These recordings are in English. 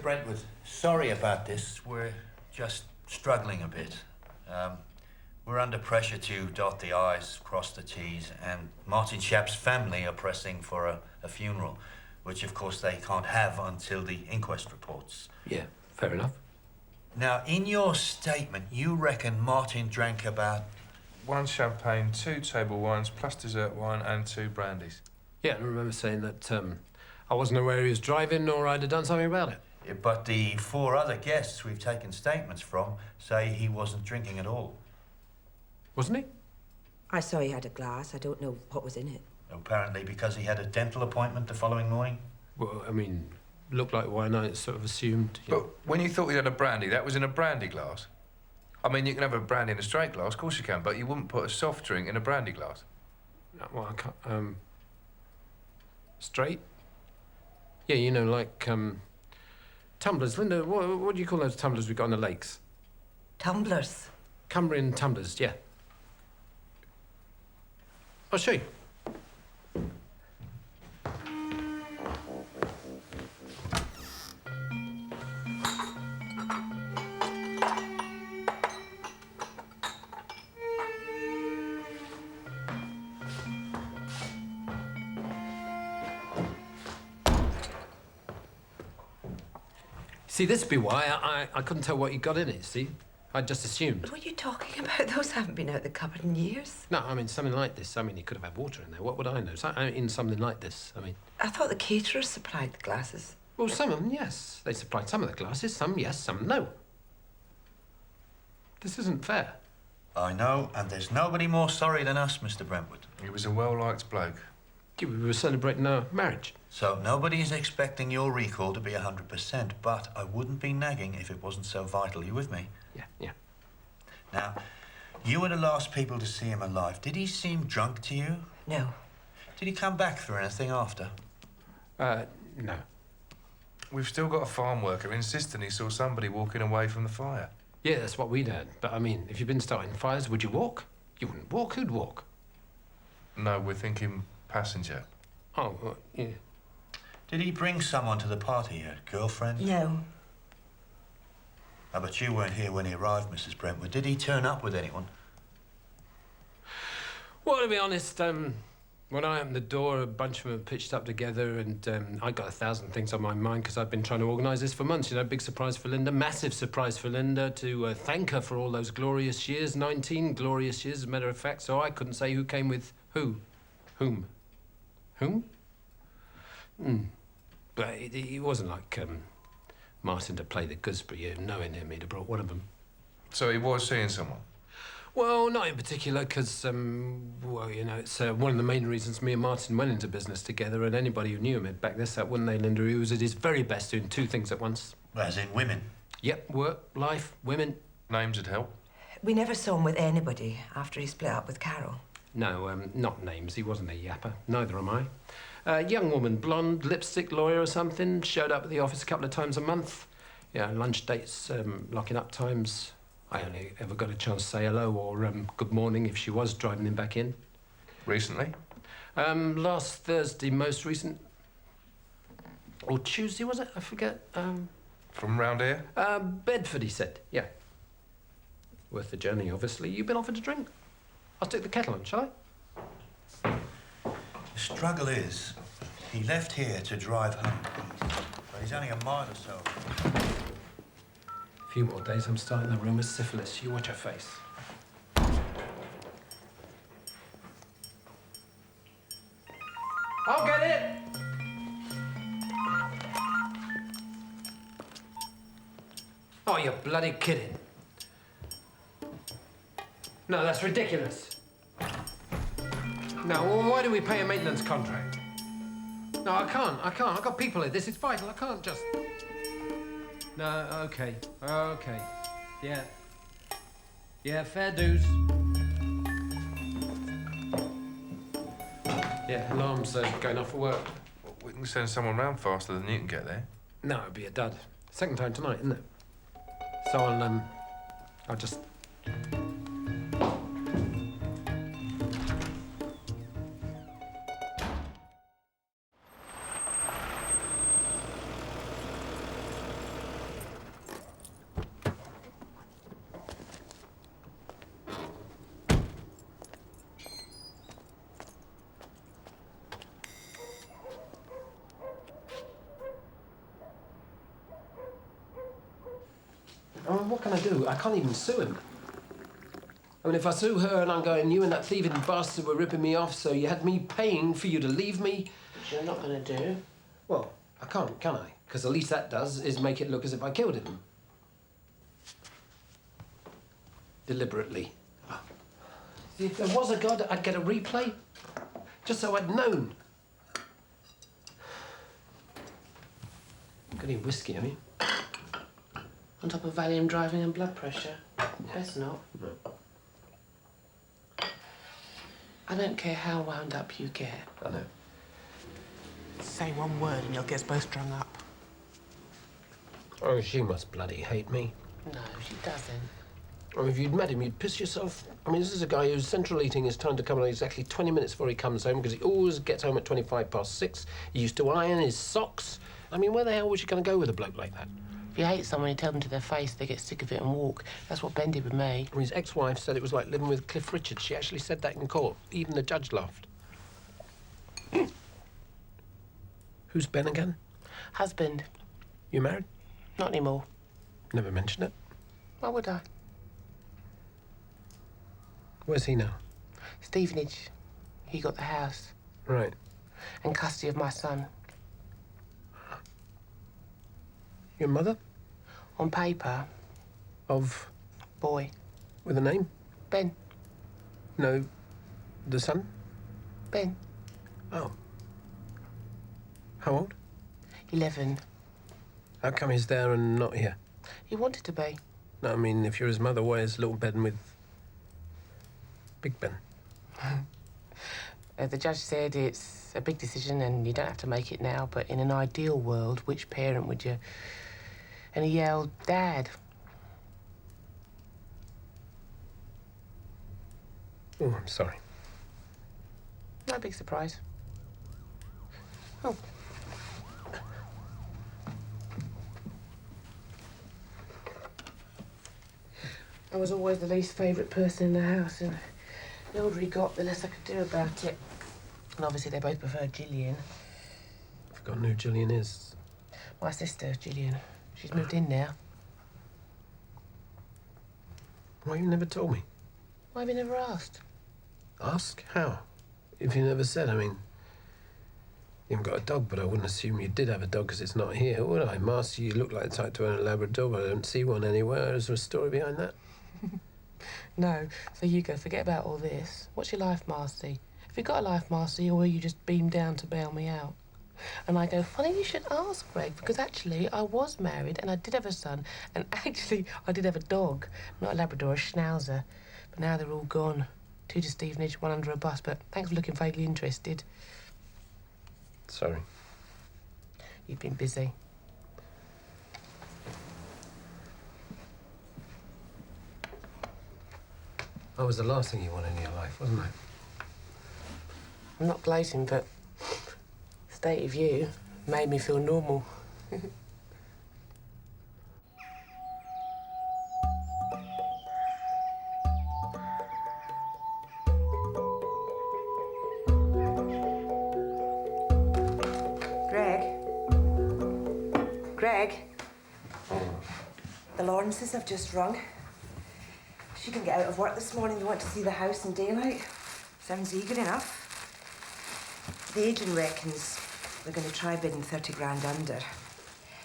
Brentwood, sorry about this. We're just struggling a bit. We're under pressure to dot the I's, cross the T's, and Martin Schapp's family are pressing for a funeral, which of course they can't have until the inquest reports. Yeah, fair enough. Now, in your statement, you reckon Martin drank about... 1 champagne, 2 table wines, plus dessert wine, and 2 brandies. Yeah, I remember saying that I wasn't aware he was driving or I'd have done something about it. Yeah, but the 4 other guests we've taken statements from say he wasn't drinking at all. Wasn't he? I saw he had a glass. I don't know what was in it. Apparently because he had a dental appointment the following morning. Well, I mean, looked like wine. I sort of assumed. But when you thought he had a brandy, that was in a brandy glass? I mean, you can have a brandy in a straight glass, of course you can, but you wouldn't put a soft drink in a brandy glass. No, well, I can't, straight? Yeah, you know, like, tumblers. Linda, what do you call those tumblers we got on the lakes? Tumblers. Cumbrian tumblers, yeah. I'll show you. See, this would be why I couldn't tell what you got in it, see? I just assumed. What are you talking about? Those haven't been out the cupboard in years. No, I mean, something like this. I mean, you could have had water in there. What would I know? In something like this, I mean... I thought the caterers supplied the glasses. Well, some of them, yes. They supplied some of the glasses. Some, yes, some, no. This isn't fair. I know, and there's nobody more sorry than us, Mr. Brentwood. He was a well-liked bloke. Yeah, we were celebrating our marriage. So nobody is expecting your recall to be 100%, but I wouldn't be nagging if it wasn't so vital. You with me? Yeah. Now, you were the last people to see him alive. Did he seem drunk to you? No. Did he come back for anything after? No. We've still got a farm worker insisting he saw somebody walking away from the fire. Yeah, that's what we'd heard. But, I mean, if you've been starting fires, would you walk? You wouldn't walk. Who'd walk? No, we're thinking passenger. Oh, yeah. Did he bring someone to the party, a girlfriend? No. Oh, but you weren't here when he arrived, Mrs. Brentwood. Did he turn up with anyone? Well, to be honest, when I opened the door, a bunch of them pitched up together, and I got 1,000 things on my mind because I've been trying to organise this for months. You know, big surprise for Linda, massive surprise for Linda, to thank her for all those glorious years, 19 glorious years, as a matter of fact. So I couldn't say who came with who. Whom? But it wasn't like Martin to play the gooseberry. Knowing him, he'd have brought one of them. So he was seeing someone? Well, not in particular, because, well, you know, it's one of the main reasons me and Martin went into business together, and anybody who knew him would back this up, wouldn't they, Linda? He was at his very best doing 2 things at once. As in women? Yep, work, life, women. Names would help. We never saw him with anybody after he split up with Carol. No, not names. He wasn't a yapper. Neither am I. Young woman, blonde, lipstick lawyer or something, showed up at the office a couple of times a month. Yeah, lunch dates, locking up times. I only ever got a chance to say hello or good morning if she was driving him back in. Recently? Last Thursday, most recent. Or Tuesday, was it? I forget. From round here? Bedford, he said. Yeah. Worth the journey, obviously. You've been offered a drink. I'll stick the kettle on, shall I? The struggle is, he left here to drive home, but he's only a mile or so. A few more days, I'm starting the room with syphilis. You watch your face. I'll get it! Oh, you're bloody kidding. No, that's ridiculous. No, well, why do we pay a maintenance contract? No, I can't. I've got people here. This is vital. I can't just... No, okay. Yeah. Yeah, fair dues. Yeah, alarm's going off for work. Well, we can send someone round faster than you can get there. No, it'd be a dud. Second time tonight, isn't it? So I'll just... can I do? I can't even sue him. I mean, if I sue her and I'm going, you and that thieving bastard were ripping me off, so you had me paying for you to leave me. Which you're not going to do. Well, I can't, can I? Because the least that does is make it look as if I killed him. Deliberately. If there was a God, I'd get a replay. Just so I'd known. Got any whiskey, have you? On top of Valium driving and blood pressure. Best not. No. I don't care how wound up you get. I know. Say one word and you'll get us both strung up. Oh, she must bloody hate me. No, she doesn't. I mean, if you'd met him, you'd piss yourself. I mean, this is a guy whose central eating is time to come on exactly 20 minutes before he comes home, because he always gets home at 6:25. He used to iron his socks. I mean, where the hell was you going to go with a bloke like that? If you hate someone, you tell them to their face, they get sick of it and walk. That's what Ben did with me. I mean, his ex-wife said it was like living with Cliff Richard. She actually said that in court. Even the judge laughed. Who's Ben again? Husband. You married? Not anymore. Never mentioned it. Why would I? Where's he now? Stevenage. He got the house. Right. And custody of my son. Your mother? On paper, Of... boy. with a name? Ben. No. The son? Ben. Oh. How old? 11. How come he's there and not here? He wanted to be. No, I mean, if you're his mother, why is little Ben with Big Ben? The judge said it's a big decision and you don't have to make it now, but in an ideal world, which parent would you... And he yelled, Dad. Oh, I'm sorry. No big surprise. Oh. I was always the least favourite person in the house, and the older he got, the less I could do about it. And obviously they both preferred Gillian. I've forgotten who Gillian is. My sister, Gillian. She's moved in now. Why you never told me? Why have you never asked? Ask? How? If you never said, I mean... You haven't got a dog, but I wouldn't assume you did have a dog because it's not here, would I? Marcy, you look like the type to own a Labrador, but I don't see one anywhere. Is there a story behind that? No. So you go, forget about all this. What's your life, Marcy? Have you got a life, Marcy, or will you just beam down to bail me out? And I go, funny you should ask, Greg, because actually I was married and I did have a son, and actually I did have a dog. Not a Labrador, a Schnauzer. But now they're all gone. 2 to Stevenage, 1 under a bus, but thanks for looking vaguely interested. Sorry. You've been busy. I was the last thing you wanted in your life, wasn't I? I'm not gloating, but the state of you made me feel normal. Greg? The Lawrences have just rung. She can get out of work this morning. They want to see the house in daylight. Sounds eager enough. The agent reckons we're going to try bidding 30 grand under.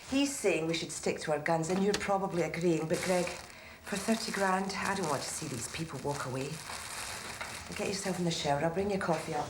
He's saying we should stick to our guns, and you're probably agreeing, but Greg, for 30 grand, I don't want to see these people walk away. Now get yourself in the shower. I'll bring you coffee up.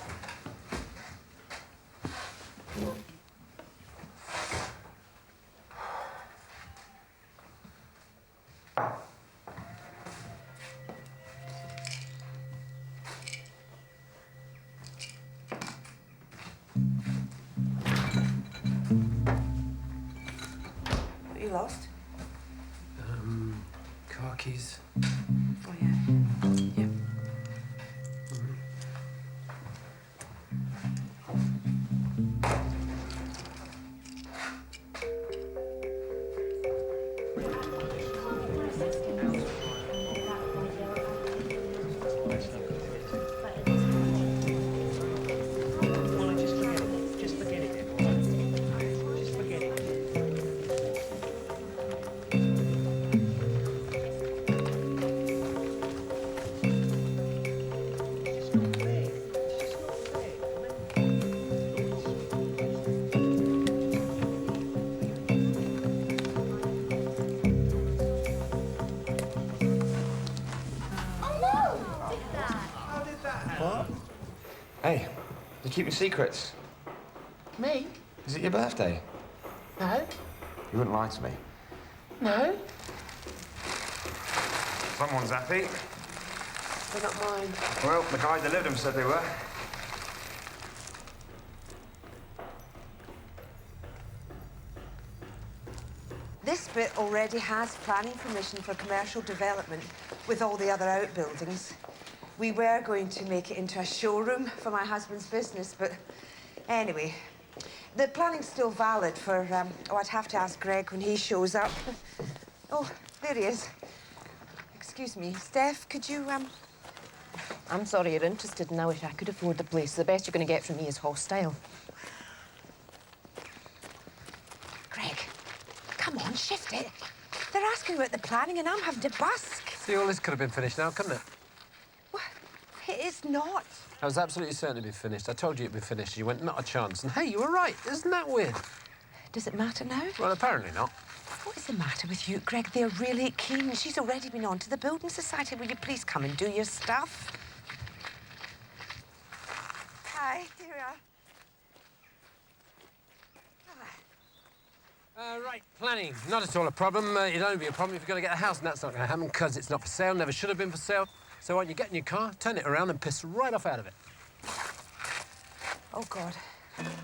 What you lost? Car keys. Oh, yeah. Yeah. You keeping secrets? Me? Is it your birthday? No. You wouldn't lie to me. No. Someone's happy. They're not mine. Well, the guy that lived them said they were. This bit already has planning permission for commercial development with all the other outbuildings. We were going to make it into a showroom for my husband's business, but anyway, the planning's still valid for, oh, I'd have to ask Greg when he shows up. Oh, there he is. Excuse me, Steph, could you, I'm sorry you're interested, and I wish I could afford the place. The best you're going to get from me is hostile. Greg, come on, shift it. They're asking about the planning and I'm having to busk. See, all this could have been finished now, couldn't it? What? It is not. I was absolutely certain it'd be finished. I told you it'd be finished. You went, not a chance. And hey, you were right. Isn't that weird? Does it matter now? Well, apparently not. What is the matter with you, Greg? They're really keen. She's already been on to the Building Society. Will you please come and do your stuff? Hi, here we are. Right, planning. Not at all a problem. It'd only be a problem if you're going to get a house, and that's not going to happen because it's not for sale, never should have been for sale. So why don't you get in your car, turn it around and piss right off out of it? Oh, God.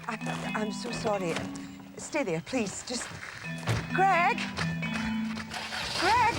I'm so sorry. Stay there, please. Just... Greg! Greg!